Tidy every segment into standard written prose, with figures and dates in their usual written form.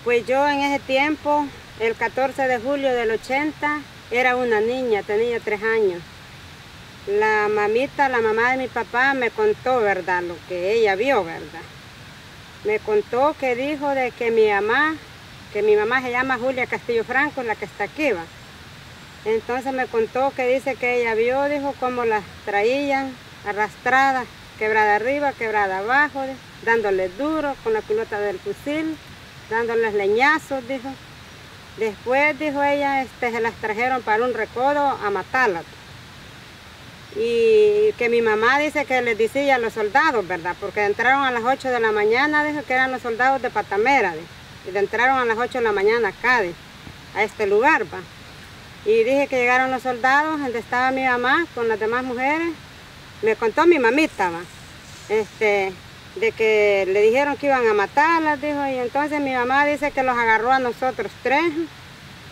Pues yo en ese tiempo, el 14 de julio del 80, era una niña, tenía 3 años. La mamita, la mamá de mi papá, me contó, ¿verdad?, lo que ella vio, ¿verdad? Me contó que dijo de que mi mamá se llama Julia Castillo Franco, la que está aquí, ¿va? Entonces me contó que dice que ella vio, dijo, cómo las traían arrastradas, quebrada arriba, quebrada abajo, dándoles duro con la culota del fusil, dándoles leñazos, dijo. Después, dijo ella, se las trajeron para un recodo a matarlas. Y que mi mamá dice que les decía a los soldados, ¿verdad? Porque entraron a las 8 de la mañana, dijo que eran los soldados de Patamera, y entraron a las 8 de la mañana acá, a este lugar, ¿va? Y dije que llegaron los soldados, donde estaba mi mamá con las demás mujeres. Me contó mi mamita, ¿va? De que le dijeron que iban a matarlas, dijo, y entonces mi mamá dice que los agarró a nosotros 3,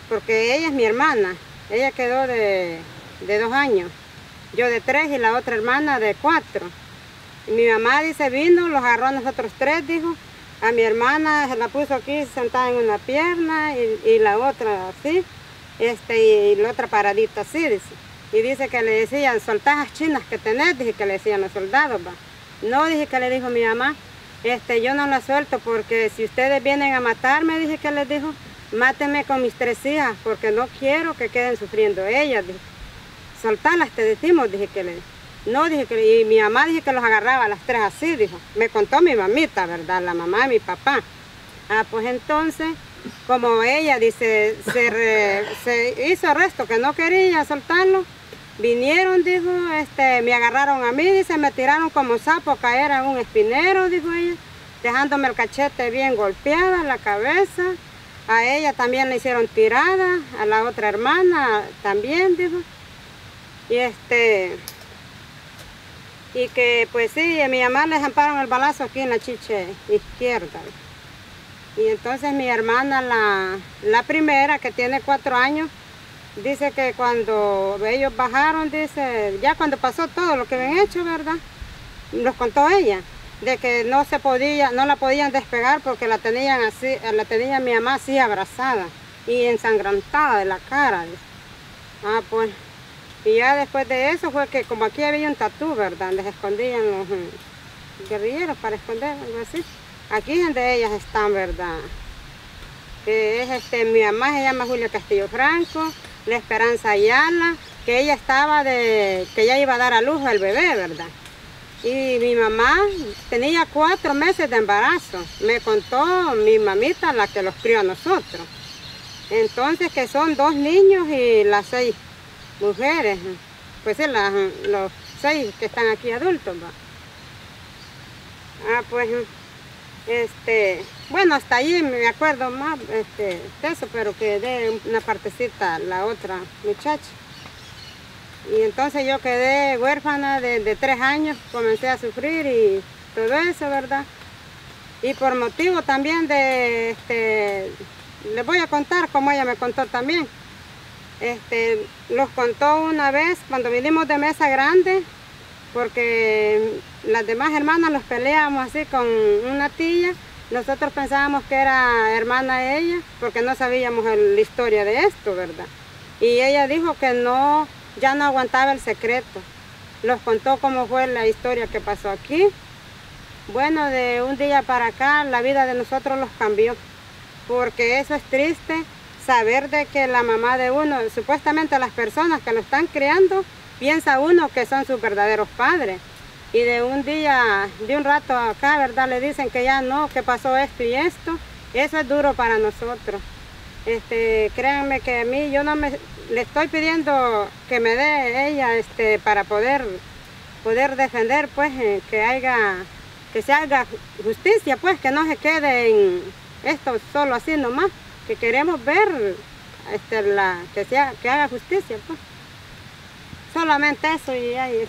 porque ella es mi hermana, ella quedó de 2 años, yo de 3 y la otra hermana de 4. Y mi mamá dice, vino, los agarró a nosotros 3, dijo, a mi hermana se la puso aquí sentada en una pierna y la otra así, y la otra paradita así, dice. Y dice que le decían, soltá las chinas que tenés, dije que le decían los soldados, va. No, dije que le dijo mi mamá, yo no la suelto porque si ustedes vienen a matarme, dije que les dijo, mátenme con mis 3 hijas porque no quiero que queden sufriendo ellas, dije. Soltalas, te decimos, dije que le dije. No, dije que, y mi mamá dije que los agarraba a las 3 así, dijo. Me contó mi mamita, ¿verdad? La mamá de mi papá. Ah, pues entonces, como ella dice, se hizo arresto, que no quería soltarlo, vinieron, dijo, me agarraron a mí, dice, me tiraron como sapo a caer en un espinero, dijo ella, dejándome el cachete bien golpeada, la cabeza. A ella también le hicieron tirada, a la otra hermana también, dijo. Y que pues sí, a mi mamá le zamparon el balazo aquí en la chiche izquierda. Y entonces mi hermana, la primera, que tiene 4 años, dice que cuando ellos bajaron, dice, ya cuando pasó todo lo que habían hecho, ¿verdad? Nos contó ella, de que no la podían despegar porque la tenían así, la tenía mi mamá así abrazada y ensangrentada de la cara. Dice. Ah, pues, y ya después de eso fue que como aquí había un tatú, ¿verdad? Donde se escondían los guerrilleros para esconder, algo así. Aquí es donde ellas están, ¿verdad? Mi mamá se llama Julia Castillo Franco, la Esperanza Ayala, que ella estaba que ya iba a dar a luz al bebé, ¿verdad? Y mi mamá tenía 4 meses de embarazo, me contó mi mamita, la que los crió a nosotros. Entonces que son 2 niños y las 6 mujeres, pues sí, los 6 que están aquí adultos, ¿va? Ah, pues, bueno, hasta allí me acuerdo más de eso, pero quedé una partecita la otra muchacha. Y entonces yo quedé huérfana de 3 años, comencé a sufrir y todo eso, ¿verdad? Y por motivo también les voy a contar como ella me contó también. Los contó una vez cuando vinimos de Mesa Grande, porque las demás hermanas los peleamos así con una tía. Nosotros pensábamos que era hermana de ella, porque no sabíamos la historia de esto, ¿verdad? Y ella dijo que no, ya no aguantaba el secreto. Los contó cómo fue la historia que pasó aquí. Bueno, de un día para acá la vida de nosotros los cambió, porque eso es triste, saber de que la mamá de uno, supuestamente las personas que lo están criando, piensa uno que son sus verdaderos padres. Y de un día, de un rato acá, ¿verdad? Le dicen que ya no, que pasó esto y esto. Eso es duro para nosotros. Créanme que a mí, yo no le estoy pidiendo que me dé ella, para poder defender, pues, que se haga justicia, pues, que no se quede en esto solo así nomás. Que queremos ver, que haga justicia, pues. Solamente eso y ahí,